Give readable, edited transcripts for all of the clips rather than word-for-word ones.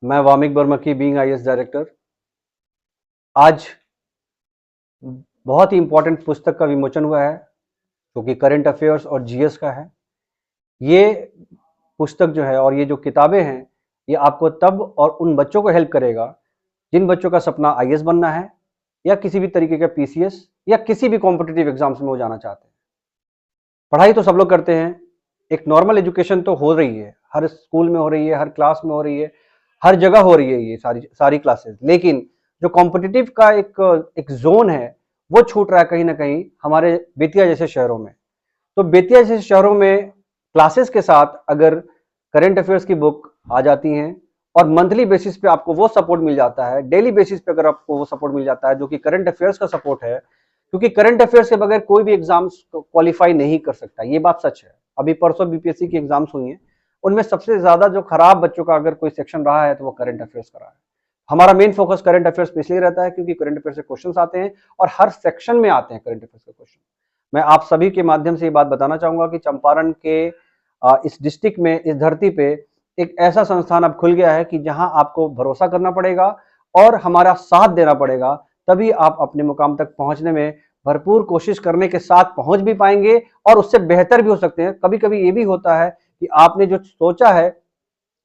मैं वामिक वर्मा की being IAS director आज बहुत ही इंपॉर्टेंट पुस्तक का विमोचन हुआ है जो कि करंट अफेयर्स और जीएस का है। ये पुस्तक जो है और ये जो किताबें हैं ये आपको तब और उन बच्चों को हेल्प करेगा जिन बच्चों का सपना आईएएस बनना है या किसी भी तरीके का पीसीएस या किसी भी कॉम्पिटिटिव एग्जाम्स में वो जाना चाहते हैं। पढ़ाई तो सब लोग करते हैं, एक नॉर्मल एजुकेशन तो हो रही है, हर स्कूल में हो रही है, हर क्लास में हो रही है, हर जगह हो रही है ये सारी सारी क्लासेस। लेकिन जो कॉम्पिटिटिव का एक जोन है वो छूट रहा है कहीं ना कहीं हमारे बेतिया जैसे शहरों में। तो बेतिया जैसे शहरों में क्लासेस के साथ अगर करंट अफेयर्स की बुक आ जाती हैं और मंथली बेसिस पे आपको वो सपोर्ट मिल जाता है, डेली बेसिस पे अगर आपको वो सपोर्ट मिल जाता है जो कि करंट अफेयर्स का सपोर्ट है, क्योंकि करंट अफेयर्स के बगैर कोई भी एग्जाम्स क्वालिफाई नहीं कर सकता, ये बात सच है। अभी परसों बीपीएससी की एग्जाम्स हुई हैं, उनमें सबसे ज्यादा जो खराब बच्चों का अगर कोई सेक्शन रहा है तो वो करंट अफेयर्स का रहा है। हमारा मेन फोकस करंट अफेयर्स पे इसलिए रहता है क्योंकि करंट अफेयर्स से क्वेश्चंस आते हैं और हर सेक्शन में आते हैं करंट अफेयर्स के क्वेश्चन। मैं आप सभी के माध्यम से ये बात बताना चाहूंगा कि चंपारण के इस डिस्ट्रिक्ट में, इस धरती पे एक ऐसा संस्थान अब खुल गया है कि जहां आपको भरोसा करना पड़ेगा और हमारा साथ देना पड़ेगा, तभी आप अपने मुकाम तक पहुंचने में भरपूर कोशिश करने के साथ पहुंच भी पाएंगे और उससे बेहतर भी हो सकते हैं। कभी कभी ये भी होता है कि आपने जो सोचा है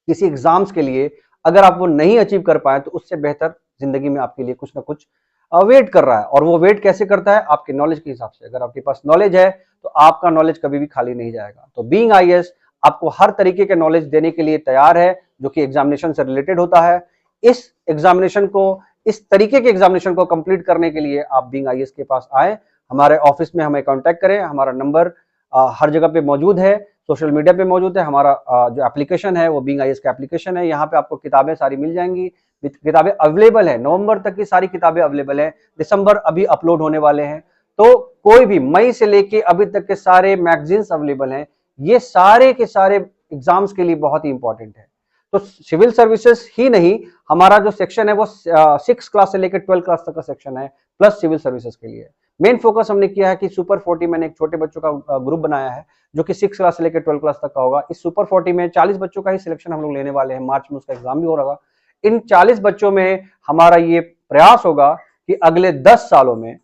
किसी एग्जाम्स के लिए, अगर आप वो नहीं अचीव कर पाए तो उससे बेहतर जिंदगी में आपके लिए कुछ ना कुछ वेट कर रहा है। और वो वेट कैसे करता है? आपके नॉलेज के हिसाब से। अगर आपके पास नॉलेज है तो आपका नॉलेज कभी भी खाली नहीं जाएगा। तो बीइंग आईएएस आपको हर तरीके के नॉलेज देने के लिए तैयार है जो कि एग्जामिनेशन से रिलेटेड होता है। इस एग्जामिनेशन को, इस तरीके के एग्जामिनेशन को कंप्लीट करने के लिए आप बीइंग आईएएस के पास आए, हमारे ऑफिस में हमें कांटेक्ट करें। हमारा नंबर हर जगह पे मौजूद है, सोशल मीडिया पे मौजूद है। हमारा जो एप्लीकेशन है वो बीइंग आईएएस का एप्लीकेशन है। यहाँ पे आपको किताबें सारी मिल जाएंगी, किताबें अवेलेबल है, नवंबर तक की सारी किताबें अवेलेबल है, दिसंबर अभी अपलोड होने वाले हैं। तो कोई भी मई से लेके अभी तक के सारे मैगजीन्स अवेलेबल हैं। ये सारे के सारे एग्जाम्स के लिए बहुत ही इंपॉर्टेंट है। तो सिविल सर्विसेज ही नहीं, हमारा जो सेक्शन है वो 6 क्लास से लेकर 12 क्लास तक का सेक्शन है, प्लस सिविल सर्विसेज के लिए मेन फोकस हमने किया है कि सुपर 40, मैंने एक छोटे बच्चों का ग्रुप बनाया है जो कि 6 क्लास से लेकर 12 क्लास तक का होगा। इस सुपर 40 में 40 बच्चों का ही सिलेक्शन हम लोग लेने वाले हैं, मार्च में उसका एग्जाम भी हो रहा। इन 40 बच्चों में हमारा ये प्रयास होगा कि अगले 10 सालों में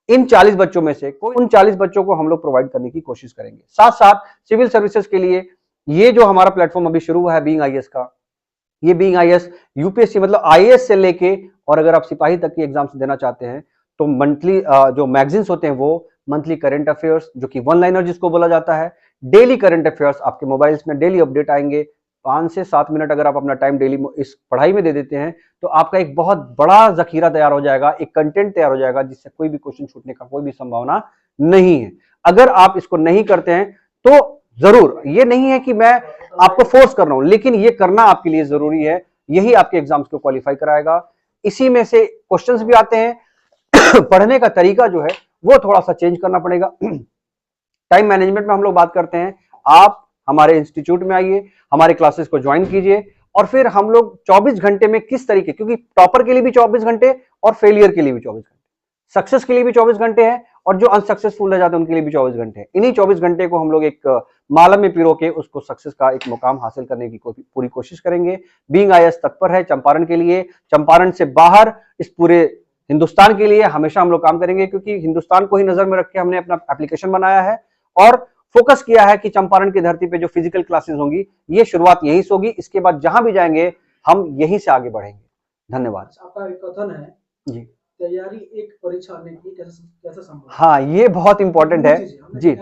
इन 40 बच्चों में से कोई उन 40 बच्चों को हम लोग प्रोवाइड करने की कोशिश करेंगे। साथ साथ सिविल सर्विसेज के लिए ये जो हमारा प्लेटफॉर्म अभी शुरू हुआ है बीइंग आईएएस का, ये बीइंग आईएएस यूपीएससी मतलब आईएएस से लेके, और अगर आप सिपाही तक की एग्जाम्स देना चाहते हैं तो मंथली जो मैगजीन्स होते हैं वो मंथली करंट अफेयर्स, जो कि वन लाइनर जिसको बोला जाता है, डेली करंट अफेयर्स आपके मोबाइल्स में डेली अपडेट आएंगे। 5 से 7 मिनट अगर आप अपना टाइम डेली इस पढ़ाई में दे देते हैं तो आपका एक बहुत बड़ा जखीरा तैयार हो जाएगा, एक कंटेंट तैयार हो जाएगा जिससे कोई भी क्वेश्चन छूटने का कोई भी संभावना नहीं है। अगर आप इसको नहीं करते हैं तो जरूर, ये नहीं है कि मैं आपको फोर्स कर रहा हूं, लेकिन ये करना आपके लिए जरूरी है, यही आपके एग्जाम्स को क्वालिफाई कराएगा। इसी में से क्वेश्चंस भी आते हैं पढ़ने का तरीका जो है वो थोड़ा सा चेंज करना पड़ेगा। टाइम मैनेजमेंट में हम लोग बात करते हैं, आप हमारे इंस्टीट्यूट में आइए, हमारे क्लासेस को ज्वाइन कीजिए और फिर हम लोग 24 घंटे में किस तरीके, क्योंकि टॉपर के लिए भी 24 घंटे और फेलियर के लिए भी 24 घंटे, सक्सेस के लिए भी 24 घंटे हैं और जो अनसक्सेसफुल रह जाते हैं उनके लिए भी 24 घंटे हैं। इन्हीं 24 घंटे को हम लोग एक माला में पिरो के उसको सक्सेस का एक मुकाम हासिल करने की पूरी कोशिश करेंगे। बीइंग आईएएस तत्पर है चंपारण के लिए, चंपारण से बाहर इस पूरे हिंदुस्तान के लिए हमेशा हम लोग काम करेंगे, क्योंकि हिंदुस्तान को ही नजर में रख के हमने अपना एप्लीकेशन बनाया है और फोकस किया है कि चंपारण की धरती पे जो फिजिकल क्लासेस होंगी ये शुरुआत यहीं से होगी, इसके बाद जहां भी जाएंगे हम यहीं से आगे बढ़ेंगे। धन्यवाद। आपका एक कथन है जी, तैयारी एक परीक्षा आने की कैसे कैसे संभव है? हाँ ये बहुत इंपॉर्टेंट है। जी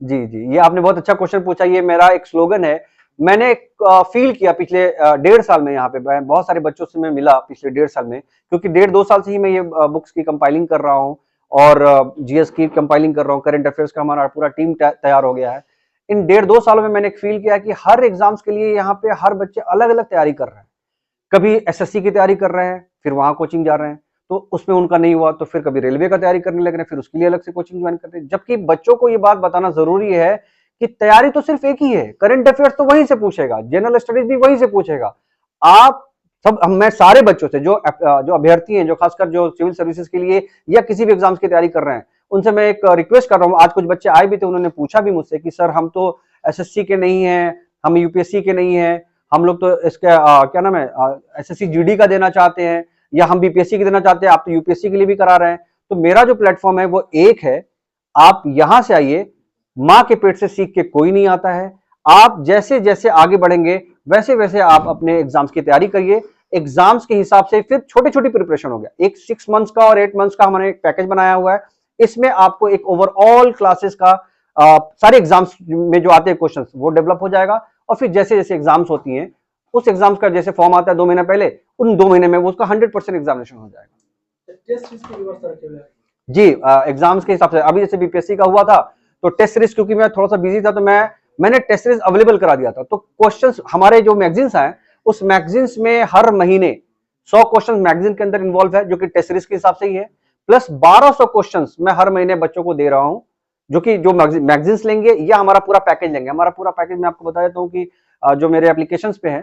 जी जी, ये आपने बहुत अच्छा क्वेश्चन पूछा। ये मेरा एक स्लोगन है, मैंने फील किया पिछले 1.5 साल में, यहाँ पे मैं बहुत सारे बच्चों से मैं मिला पिछले 1.5 साल में, क्योंकि 1.5-2 साल से ही मैं ये बुक्स की कंपाइलिंग कर रहा हूँ और जीएस की कंपाइलिंग कर रहा हूँ। करंट अफेयर्स का हमारा पूरा टीम तैयार हो गया है। इन 1.5-2 सालों में मैंने एक फील किया कि हर एग्जाम्स के लिए यहाँ पे हर बच्चे अलग अलग तैयारी कर रहे हैं। कभी एसएससी की तैयारी कर रहे हैं, फिर वहां कोचिंग जा रहे हैं, तो उसमें उनका नहीं हुआ तो फिर कभी रेलवे का तैयारी करने लग रहे हैं, फिर उसके लिए अलग से कोचिंग ज्वाइन करते हैं। जबकि बच्चों को ये बात बताना जरूरी है कि तैयारी तो सिर्फ एक ही है, करंट अफेयर्स तो वहीं से पूछेगा, जनरल स्टडीज भी वहीं से पूछेगा। आप सब, मैं सारे बच्चों से जो अभ्यर्थी हैं, जो खासकर जो सिविल सर्विसेज के लिए या किसी भी एग्जाम्स की तैयारी कर रहे हैं, उनसे मैं एक रिक्वेस्ट कर रहा हूँ। आज कुछ बच्चे आए भी थे, उन्होंने पूछा भी मुझसे कि सर हम तो एसएससी के नहीं है, हम यूपीएससी के नहीं है, हम लोग तो इसके क्या नाम है, एसएससी जीडी का देना चाहते हैं, या हम बीपीएससी की देना चाहते हैं, आप तो यूपीएससी के लिए भी करा रहे हैं। तो मेरा जो प्लेटफॉर्म है वो एक है, आप यहां से आइए, मां के पेट से सीख के कोई नहीं आता है। आप जैसे जैसे आगे बढ़ेंगे वैसे वैसे आप अपने एग्जाम्स की तैयारी करिए। एग्जाम्स के हिसाब से फिर छोटी छोटी प्रिपरेशन हो गया, एक 6 मंथ्स का और 8 मंथ्स का हमने एक पैकेज बनाया हुआ है। इसमें आपको एक ओवरऑल क्लासेस का सारे एग्जाम्स में जो आते हैं क्वेश्चंस वो डेवलप हो जाएगा। और फिर जैसे जैसे एग्जाम्स होती हैं, उस एग्जाम्स का जैसे फॉर्म आता है 2 महीने पहले, उन 2 महीने में वो उसका 100% एग्जामिनेशन हो जाएगा। टेस्ट सीरीज की व्यवस्था रखे हुए हैं। जी, एग्जाम्स के हिसाब से अभी जैसे बीपीएससी का हुआ था तो टेस्ट सीरीज, क्योंकि मैं थोड़ा सा बिजी था तो मैंने टेस्ट सीरीज अवेलेबल करा दिया था। तो क्वेश्चंस हमारे जो मैगजीन्स आए, उस मैगजीन्स में हर महीने 100 क्वेश्चन मैगजीन के अंदर इन्वॉल्व है, जो कि टेस्ट सीरीज के हिसाब से ही है, प्लस 1200 क्वेश्चंस मैं हर महीने बच्चों को दे रहा हूं, जो कि जो मैगजीन्स लेंगे या हमारा पूरा पैकेज लेंगे। हमारा पूरा पैकेज मैं आपको बता देता हूं कि जो मेरे एप्लीकेशंस पे है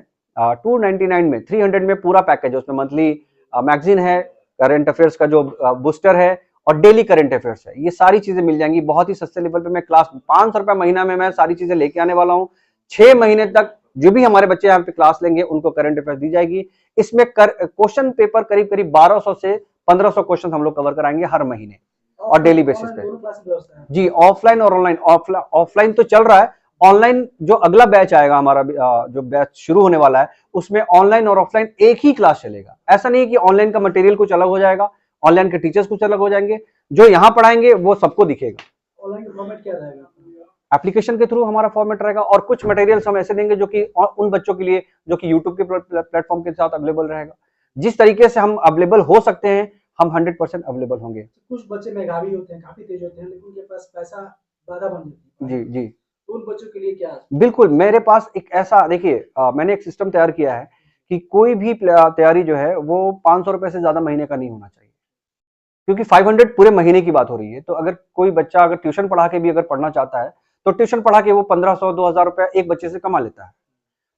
299 में 300 में पूरा पैकेज है। उसमें मंथली मैगजीन है, करंट अफेयर्स का जो बूस्टर है, और डेली करंट अफेयर्स है। ये सारी चीजें मिल जाएंगी बहुत ही सस्ते लेवल पे। मैं क्लास 500 रुपए महीना में मैं सारी चीजें लेके आने वाला हूं। 6 महीने तक जो भी हमारे बच्चे यहाँ पे क्लास लेंगे उनको करंट अफेयर्स दी जाएगी। इसमें क्वेश्चन पेपर करीब करीब 1200 से 1500 क्वेश्चन हम लोग कवर कराएंगे हर महीने और डेली बेसिस पे। जी, ऑफलाइन और ऑनलाइन। ऑफलाइन तो चल रहा है, ऑनलाइन जो अगला बैच आएगा हमारा, जो बैच शुरू होने वाला है, उसमें ऑनलाइन और ऑफलाइन एक ही क्लास चलेगा। ऐसा नहीं है कि ऑनलाइन का मटेरियल कुछ अलग हो जाएगा, ऑनलाइन के टीचर्स कुछ अलग हो जाएंगे, जो यहाँ पढ़ाएंगे वो सबको दिखेगा। ऑनलाइन का फॉर्मेट क्या रहेगा? एप्लीकेशन के थ्रू हमारा फॉर्मेट रहेगा, और कुछ मटेरियल्स हम ऐसे देंगे जो कि उन बच्चों के लिए जो कि यूट्यूब के प्लेटफॉर्म के साथ अवेलेबल रहेगा। जिस तरीके से हम अवेलेबल हो सकते हैं, हम 100% अवेलेबल होंगे। कुछ बच्चे मेधावी होते हैं, काफी तेज होते हैं, लेकिन उनके पास पैसा बाधा बन जाती है। जी जी, तो उन बच्चों के लिए क्या? बिल्कुल, मेरे पास एक ऐसा, देखिए मैंने एक सिस्टम तैयार किया है कि कोई भी तैयारी जो है वो 500 रुपए से ज्यादा महीने का नहीं होना चाहिए, क्योंकि 500 पूरे महीने की बात हो रही है। तो अगर कोई बच्चा अगर ट्यूशन पढ़ा के भी अगर पढ़ना चाहता है, तो ट्यूशन पढ़ा के वो 1500-2000 रुपए एक बच्चे से कमा लेता है।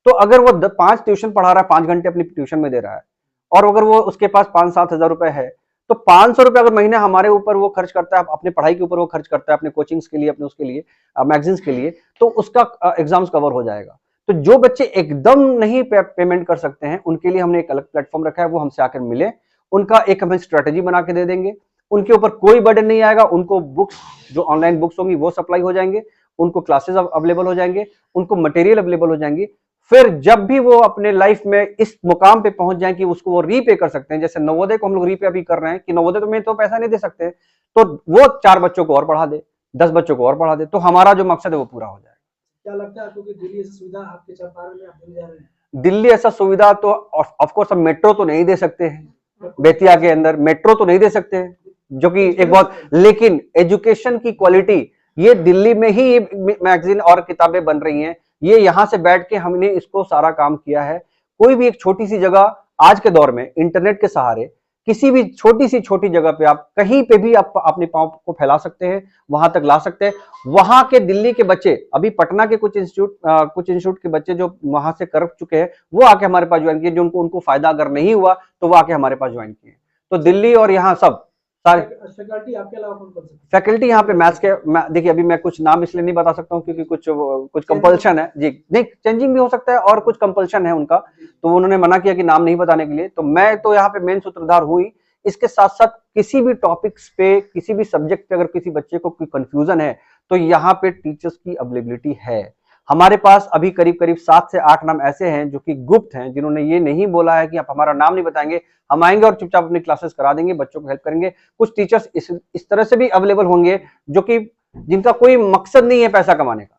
तो अगर वो 5 ट्यूशन पढ़ा रहा है, 5 घंटे अपनी ट्यूशन में दे रहा है, और अगर वो उसके पास 5-7 हजार रुपए है, तो 500 रुपए अगर महीने हमारे ऊपर वो खर्च करता है, अपने पढ़ाई के ऊपर वो खर्च करता है, अपने कोचिंग्स के लिए, अपने उसके लिए, मैगजीन्स के लिए, तो उसका एग्जाम्स कवर हो जाएगा। तो जो बच्चे एकदम नहीं पेमेंट कर सकते हैं, उनके लिए हमने एक अलग प्लेटफॉर्म रखा है, वो हमसे आकर मिले, उनका एक हम स्ट्रेटेजी बना के दे देंगे। उनके ऊपर कोई बर्डन नहीं आएगा, उनको बुक्स, जो ऑनलाइन बुक्स होंगी वो सप्लाई हो जाएंगे, उनको क्लासेस अवेलेबल हो जाएंगे, उनको मटेरियल अवेलेबल हो जाएंगी। फिर जब भी वो अपने लाइफ में इस मुकाम पे पहुंच जाए कि उसको वो रीपे कर सकते हैं, जैसे नवोदय को हम लोग रीपे अभी कर रहे हैं कि नवोदय में तो पैसा नहीं दे सकते, तो वो 4 बच्चों को और पढ़ा दे, 10 बच्चों को और पढ़ा दे, तो हमारा जो मकसद है वो पूरा हो जाएगा। क्या लगता है आपको कि दिल्ली ऐसी सुविधा आपके चंपारण में आप देने जा रहे हैं? दिल्ली ऐसा सुविधा तो ऑफकोर्स हम मेट्रो तो नहीं दे सकते हैं, बेतिया के अंदर मेट्रो तो नहीं दे सकते हैं, जो कि एक बहुत, लेकिन एजुकेशन की क्वालिटी, ये दिल्ली में ही मैगजीन और किताबें बन रही हैं, ये यहां से बैठ के हमने इसको सारा काम किया है। कोई भी एक छोटी सी जगह आज के दौर में इंटरनेट के सहारे किसी भी छोटी सी छोटी जगह पे आप कहीं पे भी आप अपने पांव को फैला सकते हैं, वहां तक ला सकते हैं। वहां के दिल्ली के बच्चे, अभी पटना के कुछ इंस्टीट्यूट के बच्चे जो वहां से कर चुके हैं, वो आके हमारे पास ज्वाइन किए, जो उनको फायदा अगर नहीं हुआ तो वो आके हमारे पास ज्वाइन किए। तो दिल्ली और यहाँ सब सारे फैकल्टी आपके अलावा कौन कर सकते हैं? फैकल्टी यहाँ पे मैथ्स के, देखिए अभी मैं कुछ नाम इसलिए नहीं बता सकता हूँ क्योंकि कुछ कंपल्शन है जी, नहीं चेंजिंग भी हो सकता है और कुछ कंपल्शन है उनका, तो उन्होंने मना किया कि नाम नहीं बताने के लिए। तो मैं तो यहाँ पे मेन सूत्रधार हुई। इसके साथ साथ किसी भी टॉपिक्स पे, किसी भी सब्जेक्ट पे अगर किसी बच्चे को कोई कंफ्यूजन है, तो यहाँ पे टीचर्स की अवेलेबिलिटी है। हमारे पास अभी करीब करीब 7 से 8 नाम ऐसे हैं जो कि गुप्त हैं, जिन्होंने ये नहीं बोला है कि आप हमारा नाम नहीं बताएंगे, हम आएंगे और चुपचाप अपनी क्लासेस करा देंगे, बच्चों को हेल्प करेंगे। कुछ टीचर्स इस तरह से भी अवेलेबल होंगे जो कि जिनका कोई मकसद नहीं है पैसा कमाने का,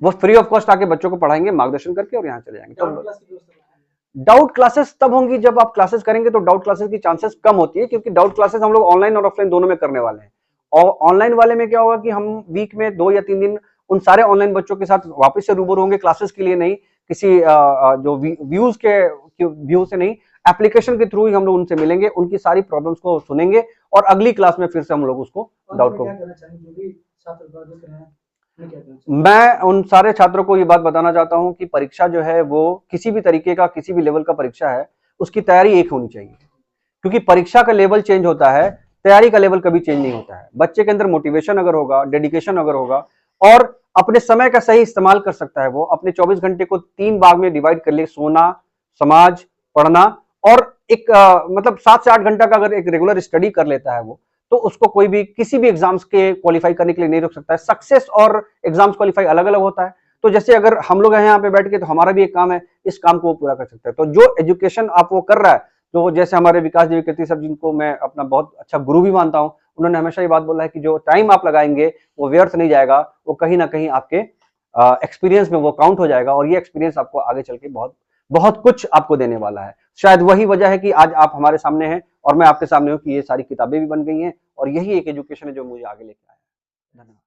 वो फ्री ऑफ कॉस्ट आके बच्चों को पढ़ाएंगे, मार्गदर्शन करके, और यहाँ चले जाएंगे। तो डाउट क्लासेस तब होंगी जब आप क्लासेस करेंगे, तो डाउट क्लासेस की चांसेस कम होती है, क्योंकि डाउट क्लासेस हम लोग ऑनलाइन और ऑफलाइन दोनों में करने वाले हैं। और ऑनलाइन वाले में क्या होगा कि हम वीक में 2 या 3 दिन उन सारे ऑनलाइन बच्चों के साथ वापस से रूबरू होंगे, क्लासेस के लिए नहीं, किसी जो व्यू से नहीं, एप्लीकेशन के थ्रू ही हम लोग उनसे मिलेंगे, उनकी सारी प्रॉब्लम्स को सुनेंगे, और अगली क्लास में फिर से हम लोग उसको डाउट को। मैं उन सारे छात्रों को ये बात बताना चाहता हूं कि परीक्षा जो है वो किसी भी तरीके का, किसी भी लेवल का परीक्षा है, उसकी तैयारी एक होनी चाहिए, क्योंकि परीक्षा का लेवल चेंज होता है, तैयारी का लेवल कभी चेंज नहीं होता है। बच्चे के अंदर मोटिवेशन अगर होगा, डेडिकेशन अगर होगा, और अपने समय का सही इस्तेमाल कर सकता है, वो अपने 24 घंटे को 3 भाग में डिवाइड कर ले, सोना, समाज, पढ़ना, और एक मतलब 7 से 8 घंटा का अगर एक रेगुलर स्टडी कर लेता है वो, तो उसको कोई भी किसी भी एग्जाम्स के क्वालिफाई करने के लिए नहीं रोक सकता है। सक्सेस और एग्जाम्स क्वालिफाई अलग अलग होता है। तो जैसे अगर हम लोग हैं यहाँ पे बैठ के, तो हमारा भी एक काम है, इस काम को वो पूरा कर सकता है। तो जो एजुकेशन आप वो कर रहा है, तो जैसे हमारे विकास जी कीर्ति सर, जिनको मैं अपना बहुत अच्छा गुरु भी मानता हूँ, उन्होंने हमेशा ये बात बोला है कि जो टाइम आप लगाएंगे वो व्यर्थ नहीं जाएगा, वो कहीं ना कहीं आपके एक्सपीरियंस में वो काउंट हो जाएगा, और ये एक्सपीरियंस आपको आगे चल के बहुत बहुत कुछ आपको देने वाला है। शायद वही वजह है कि आज आप हमारे सामने हैं और मैं आपके सामने हूं, कि ये सारी किताबें भी बन गई हैं, और यही एक एजुकेशन है जो मुझे आगे लेके आया है। धन्यवाद।